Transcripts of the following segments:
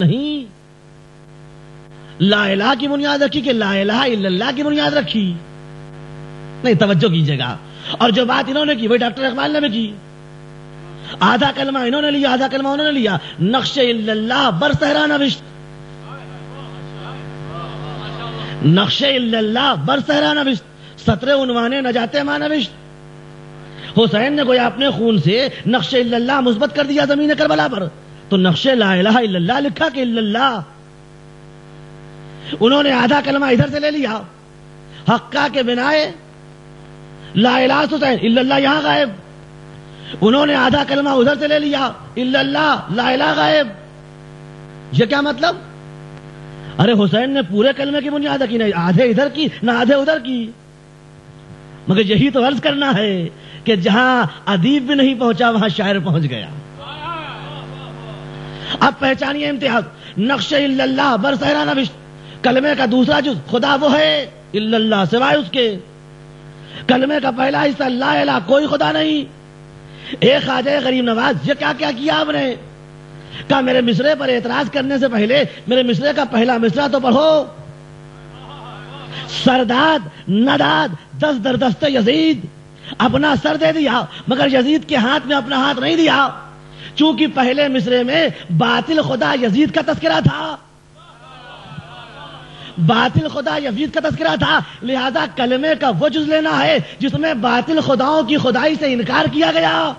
نہیں، لا الہ کی بنیاد رکھی کہ لا الہ الا اللہ کی بنیاد رکھی؟ نہیں، توجہ کیجیے گا. اور جو بات انہوں نے کی وہی ڈاکٹر اقبال نے بھی کی. آدھا کلمہ انہوں نے لیا، آدھا کلمہ انہوں نے لیا. نقش الا اللہ بر صحرا نوشت، نقش الا اللہ بر صحرا نوشت، سطر عنوان نجات ما نوشت. حسین نے گویا اپنے خون سے نقش الا اللہ مثبت کر دیا زمین کربلا پر، تو نقش لا الہ الا اللہ لکھا کہ الا اللہ. انہوں نے آدھا کلمہ ادھر سے لے لیا، حقہ کے بنائے لا الہ حسین الا اللہ یہاں غائب. انہوں نے آدھا کلمہ ادھر سے لے لیا، الا اللہ لا الہ غائب. یہ کیا مطلب؟ ارے حسین نے پورے کلمے کی بنیاد کی، نہ آدھے ادھر کی نہ آدھے ادھر کی. مگر یہی تو عرض کرنا ہے کہ جہاں ادیب بھی نہیں پہنچا وہاں شاعر پہنچ گیا. اب پہچانیے امتیاز. نقش الا اللہ بر صحرا نوشت، کلمے کا دوسرا جز خدا وہ ہے الا اللہ سوائے اس کے. کلمے کا پہلا حصہ لا الہ کوئی خدا نہیں. ایک خواجہ غریب نواز یہ کیا کیا آپ نے؟ کہا میرے مصرے پر اعتراض کرنے سے پہلے میرے مصرے کا پہلا مصرع تو پڑھو. سرداد نداد دست در دست یزید، اپنا سر دے دیا مگر یزید کے ہاتھ میں اپنا ہاتھ نہیں دیا، چونکہ پہلے مصرے میں باطل خدا یزید کا تذکرہ تھا، باطل خدا یزید کا تذکرہ تھا. لہذا کلمے کا وہ جز لینا ہے جس میں باطل خداؤں کی خدائی سے انکار کیا گیا.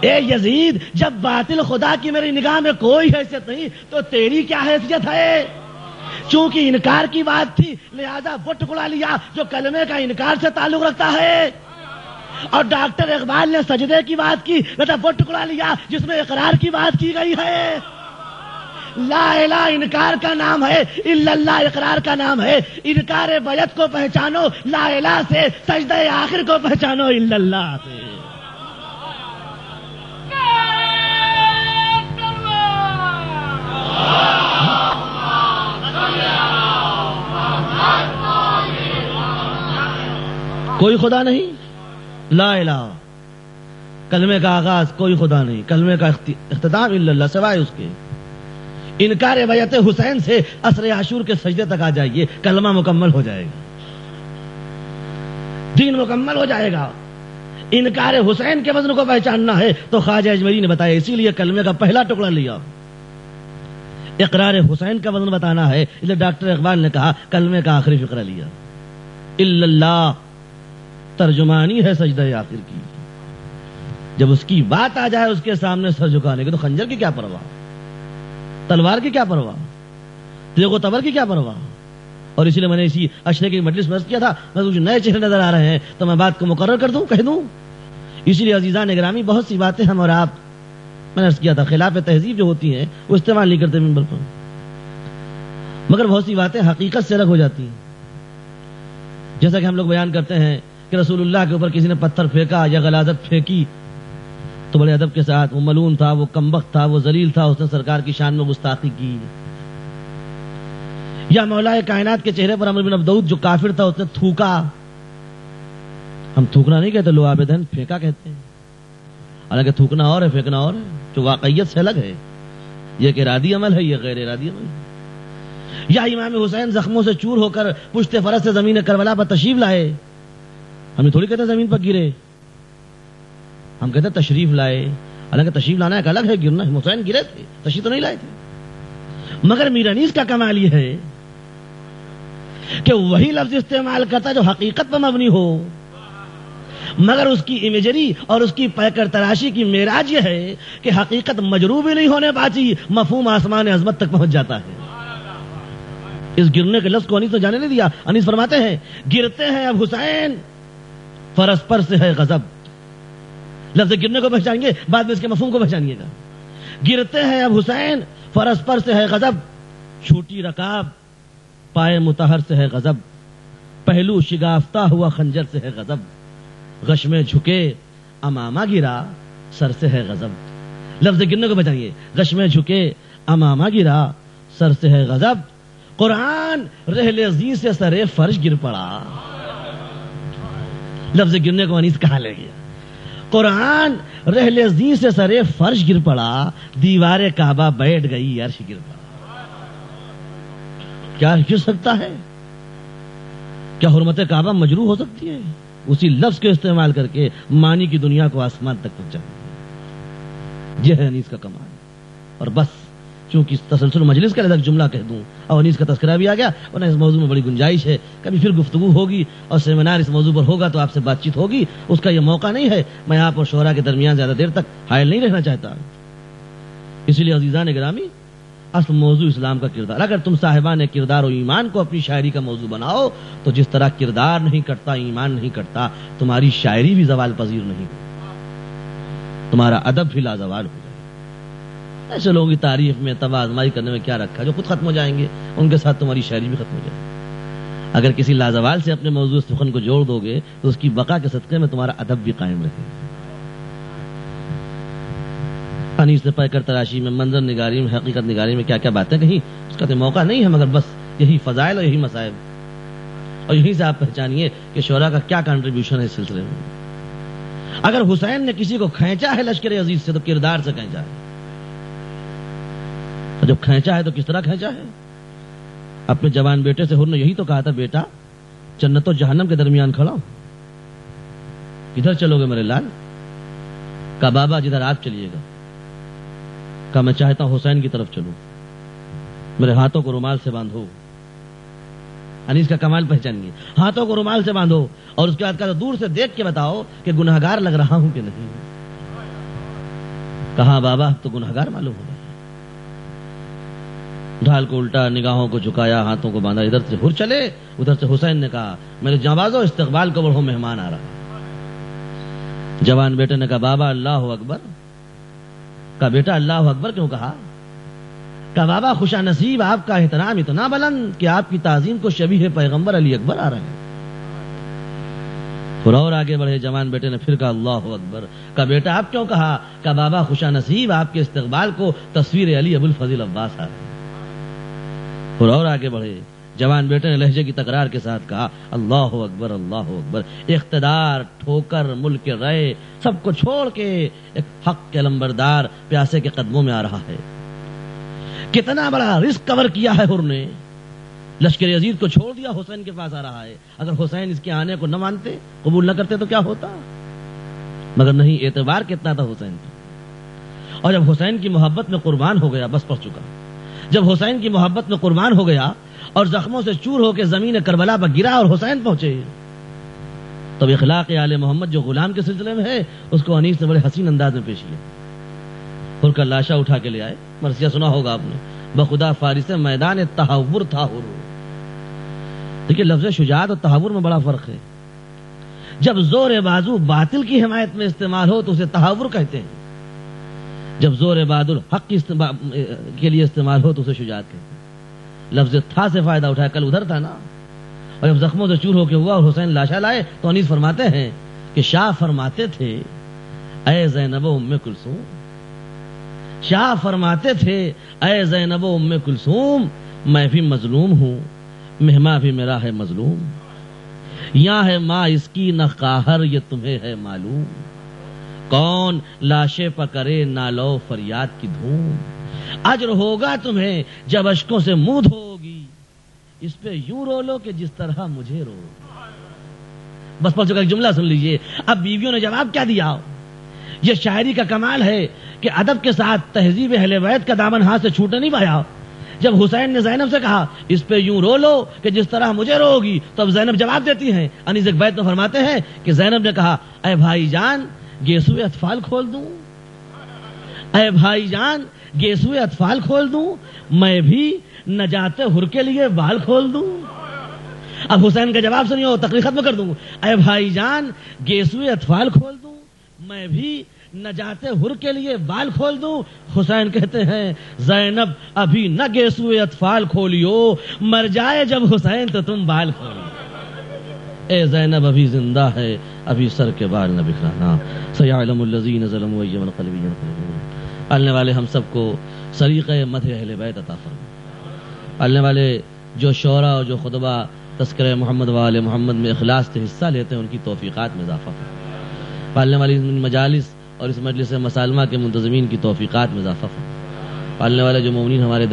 اے یزید، جب باطل خدا کی میری نگاہ میں کوئی حیثیت نہیں تو تیری کیا حیثیت ہے؟ چونکہ انکار کی بات تھی لہذا وہ ٹکڑا لیا جو کلمے کا انکار سے تعلق رکھتا ہے. اور ڈاکٹر اقبال نے سجدے کی بات کی لہذا وہ ٹکڑا لیا جس میں اقرار کی بات کی گئی ہے. لا الہ انکار کا نام ہے، الا اللہ اقرار کا نام ہے. انکار بیعت کو پہچانو لا الہ سے، سجدہ آخر کو پہچانو الا اللہ سے. کوئی خدا نہیں، لا الہ کلمے کا آغاز کوئی خدا نہیں، کلمے کا اختتام الا اللہ سوائے اس کے. انکار بیعت حسین سے عصر عاشور کے سجدے تک آ جائیے، کلمہ مکمل ہو جائے گا، دین مکمل ہو جائے گا. انکار حسین کے وزن کو پہچاننا ہے تو خواجہ اجمیری نے بتایا، اسی لیے کلمے کا پہلا ٹکڑا لیا. اقرار حسین کا وزن بتانا ہے اس لیے ڈاکٹر اقبال نے کہا کلمے کا آخری فقرہ لیا. الا اللہ ترجمانی ہے سجدہ آخر کی. جب اس کی بات آ جائے اس کے سامنے سر جھکانے کی تو خنجر کی کیا پرواہ، تلوار کی کیا پرواہ، تیغ و تبر کی کیا پرواہ. اور اسی لیے میں نے اسی اشرے کی مجلس میں عرض کیا تھا میں کچھ نئے چہرے نظر آ رہے ہیں تو میں بات کو مقرر کر دوں، کہہ دوں. اسی لیے عزیزان گرامی بہت سی باتیں ہم اور آپ، میں نے عرض کیا تھا خلاف تہذیب جو ہوتی ہیں وہ استعمال نہیں کرتے منبر پر، مگر بہت سی باتیں حقیقت سے الگ ہو جاتی ہیں. جیسا کہ ہم لوگ بیان کرتے ہیں کہ رسول اللہ کے اوپر کسی نے پتھر پھینکا یا غلاظت پھینکی تو بڑے ادب کے ساتھ، وہ ملعون تھا، وہ کمبخت تھا، وہ ذلیل تھا، اس نے سرکار کی شان میں گستاخی کی. یا مولا کائنات کے چہرے پر عمرو بن عبدود جو کافر تھا اس نے تھوکا. ہم تھوکنا نہیں کہتے، لو عابدین پھینکا کہتے ہیں، حالانکہ تھوکنا اور ہے پھینکنا اور ہے، جو واقعیت سے الگ ہے. یہ ایک ارادی عمل ہے، یہ غیر ارادی عمل ہے. یا امام حسین زخموں سے چور ہو کر پشت فرس سے زمین کربلا پر تشریف لائے، ہم یہ تھوڑی کہتے زمین پر گرے، ہم کہتے تشریف لائے، حالانکہ تشریف لانا ایک الگ ہے، گرنا حسین گرے تھے، تشریف تو نہیں لائے تھے. مگر میر انیس کا کمال یہ ہے کہ وہی لفظ استعمال کرتا جو حقیقت پر مبنی ہو، مگر اس کی امیجری اور اس کی پیکر تراشی کی معراج یہ ہے کہ حقیقت مجروح بھی نہیں ہونے پاتی، مفہوم آسمان عظمت تک پہنچ جاتا ہے. اس گرنے کے لفظ کو انیس نے جانے نہیں دیا. انیس فرماتے ہیں گرتے ہیں اب حسین فرس پر سے ہے غضب. لفظ گرنے کو پہچانیں گے، بعد میں اس کے مفہوم کو پہچانیے گا. گرتے ہیں اب حسین فرس پر سے ہے غضب، چھوٹی رکاب پائے مطہر سے ہے غضب، پہلو شگافتہ ہوا خنجر سے ہے غضب، غش میں جھکے امامہ گرا سر سے ہے غضب. لفظ گرنے کو پہچانیے، غش میں جھکے امامہ گرا سر سے ہے غضب، قرآن رحل عزیز سے سرے فرش گر پڑا. لفظ گرنے کو انیس کہاں لے گیا؟ قرآن رحل زی سے سرے فرش گر پڑا، دیوار کعبہ بیٹھ گئی عرش گر پڑا۔ کیا گر سکتا ہے؟ کیا حرمت کعبہ مجروح ہو سکتی ہے؟ اسی لفظ کے استعمال کر کے معنی کی دنیا کو آسمان تک پہنچا۔ یہ ہے انیس کا کمال۔ اور بس چونکہ اس تسلسل مجلس کا لگ جملہ کہہ دوں اور انیس کا تذکرہ بھی آ گیا، ورنہ اس موضوع میں بڑی گنجائش ہے، کبھی پھر گفتگو ہوگی اور سیمینار اس موضوع پر ہوگا تو آپ سے بات چیت ہوگی، اس کا یہ موقع نہیں ہے۔ میں آپ اور شعراء کے درمیان زیادہ دیر تک حائل نہیں رہنا چاہتا، اسی لیے عزیزان گرامی، اصل موضوع اسلام کا کردار۔ اگر تم صاحبان کردار و ایمان کو اپنی شاعری کا موضوع بناؤ تو جس طرح کردار نہیں کٹتا، ایمان نہیں کٹتا، تمہاری شاعری بھی زوال پذیر نہیں، تمہارا ادب بھی لازوال ہو جائے۔ ایسے لوگوں کی تعریف میں تواضع کرنے میں کیا رکھا، جو خود ختم ہو جائیں گے، ان کے ساتھ تمہاری شاعری بھی ختم ہو جائے گی۔ اگر کسی لازوال سے اپنے موضوع سخن کو جوڑ دو گے تو اس کی بقا کے صدقے میں تمہارا ادب بھی قائم رہے گا۔ انیس نے پیکر تراشی میں، منظر نگاری میں، حقیقت نگاری میں کیا کیا باتیں کہیں، اس کا تو موقع نہیں ہے، مگر بس یہی فضائل اور یہی مصائب، اور یہیں سے آپ پہچانیے کہ شعراء کا کیا کنٹریبیوشن ہے اس سلسلے میں۔ اگر حسین نے کسی کو کھینچا ہے لشکر عزیز سے تو کردار سے کھینچا ہے، اور جب کھینچا ہے تو کس طرح کھینچا ہے؟ اپنے جوان بیٹے سے حر نے یہی تو کہا تھا، بیٹا جنت و جہنم کے درمیان کھڑا ہوں، کدھر چلو گے میرے لال؟ کہا بابا جدھر آپ چلیے گا۔ کہا میں چاہتا ہوں حسین کی طرف چلوں، میرے ہاتھوں کو رومال سے باندھو۔ انیس کا کمال پہچانیے، ہاتھوں کو رومال سے باندھو، اور اس کے بعد کہا دور سے دیکھ کے بتاؤ کہ گنہگار لگ رہا ہوں کہ نہیں۔ کہا بابا تو گنہگار معلوم ہو رہا ہے۔ ڈھال کو الٹا، نگاہوں کو جھکایا، ہاتھوں کو باندھا، ادھر سے حر چلے، ادھر سے حسین نے کہا میرے جانبازو استقبال کو بڑھو، مہمان آ رہا۔ جوان بیٹے نے کہا بابا اللہ اکبر۔ کہا بیٹا اللہ اکبر کیوں کہا؟ کہا بابا خوشا نصیب آپ کا احترام اتنا بلند کہ آپ کی تعظیم کو شبیہ پیغمبر علی اکبر آ رہے ہیں۔ پھر اور آگے بڑھے جوان بیٹے نے پھر کہا اللہ اکبر۔ کہا بیٹا آپ کیوں کہا؟ کہا بابا خوشا نصیب آپ کے استقبال کو تصویر علی ابو الفضل عباس آ رہے ہیں۔ پھر اور آگے بڑھے جوان بیٹے نے لہجے کی تکرار کے ساتھ کہا اللہ اکبر اللہ اکبر۔ اقتدار، ٹھوکر، ملک کے رائے سب کو چھوڑ کے ایک حق کے لمبردار پیاسے کے قدموں میں آ رہا ہے۔ کتنا بڑا رسک کور کیا ہے حر نے، لشکر عزیز کو چھوڑ دیا، حسین کے پاس آ رہا ہے۔ اگر حسین اس کے آنے کو نہ مانتے، قبول نہ کرتے تو کیا ہوتا؟ مگر نہیں، اعتبار کتنا تھا حسین کا۔ اور جب حسین کی محبت میں قربان ہو گیا، بس پڑ چکا۔ جب حسین کی محبت میں قربان ہو گیا اور زخموں سے چور ہو کے زمین کربلا پر گرا اور حسین پہنچے، تب اخلاق آل محمد جو غلام کے سلسلے میں ہے اس کو انیس نے بڑے حسین انداز میں پیش کیا۔ حر کا لاشا اٹھا کے لے آئے، مرثیہ سنا ہوگا آپ نے، بخدا فارس میدان تحور تھا حر۔ دیکھیے لفظ شجاعت اور تحور میں بڑا فرق ہے۔ جب زور بازو باطل کی حمایت میں استعمال ہو تو اسے تحور کہتے ہیں، جب زور بادل حق کے لیے استعمال ہو تو اسے شجاعت کہتے ہیں۔ لفظ تھا سے فائدہ اٹھایا، کل ادھر تھا نا، اور جب زخموں سے چور ہو کے ہوا اور حسین لاشا لائے تو انیس فرماتے ہیں کہ شاہ فرماتے تھے اے زینب و ام کلثوم، شاہ فرماتے تھے اے زینب و ام کلثوم، میں بھی مظلوم ہوں، مہما بھی میرا ہے مظلوم، یہاں ہے ماں اس کی نہ قاہر یہ تمہیں ہے معلوم، کون لاشے پکڑے نالو فریاد کی دھوم، اجر ہوگا تمہیں جب اشکوں سے منہ دھوگی، اس پہ یوں رو لو کہ جس طرح مجھے رو۔ بس پڑھ چکا ایک جملہ سن لیجئے۔ اب بیویوں نے جواب کیا دیا؟ یہ شاعری کا کمال ہے کہ ادب کے ساتھ تہذیب اہل بیت کا دامن ہاتھ سے چھوٹنے نہیں پایا۔ جب حسین نے زینب سے کہا اس پہ یوں رو لو کہ جس طرح مجھے روگی، تو اب زینب جواب دیتی ہیں۔ انیس ایک بیت میں فرماتے ہیں کہ زینب نے کہا اے بھائی جان گیسوئے اطفال کھول دوں، اے بھائی جان گیسوئے اطفال کھول دوں، میں بھی نجات حر کے لیے بال کھول دوں۔ اب حسین کا جواب سنیو، تقریر ختم کر دوں۔ اے بھائی جان گیسوئے اطفال کھول دوں، میں بھی نجات حر کے لیے بال کھول دوں۔ حسین کہتے ہیں زینب ابھی نہ گیسوئے اطفال کھولیو، مر جائے جب حسین تو تم بال کھولو۔ اے زینب ابھی زندہ ہے، ابھی سر کے بال نہ بکھرانا، سیعلم الذین ظلموا ای منقلب ینقلبون۔ آنے والے ہم سب کو سلیقہ مدح اہل بیت عطا فرما۔ آنے والے جو شعراء اور جو خطبہ تذکرہ محمد و آل محمد میں اخلاص سے حصہ لیتے ہیں ان کی توفیقات میں اضافہ فرما۔ پالنے والی مجالس اور اس مجلس مسالمہ کے منتظمین کی توفیقات میں اضافہ فرما، پالنے والے جو مومنین ہمارے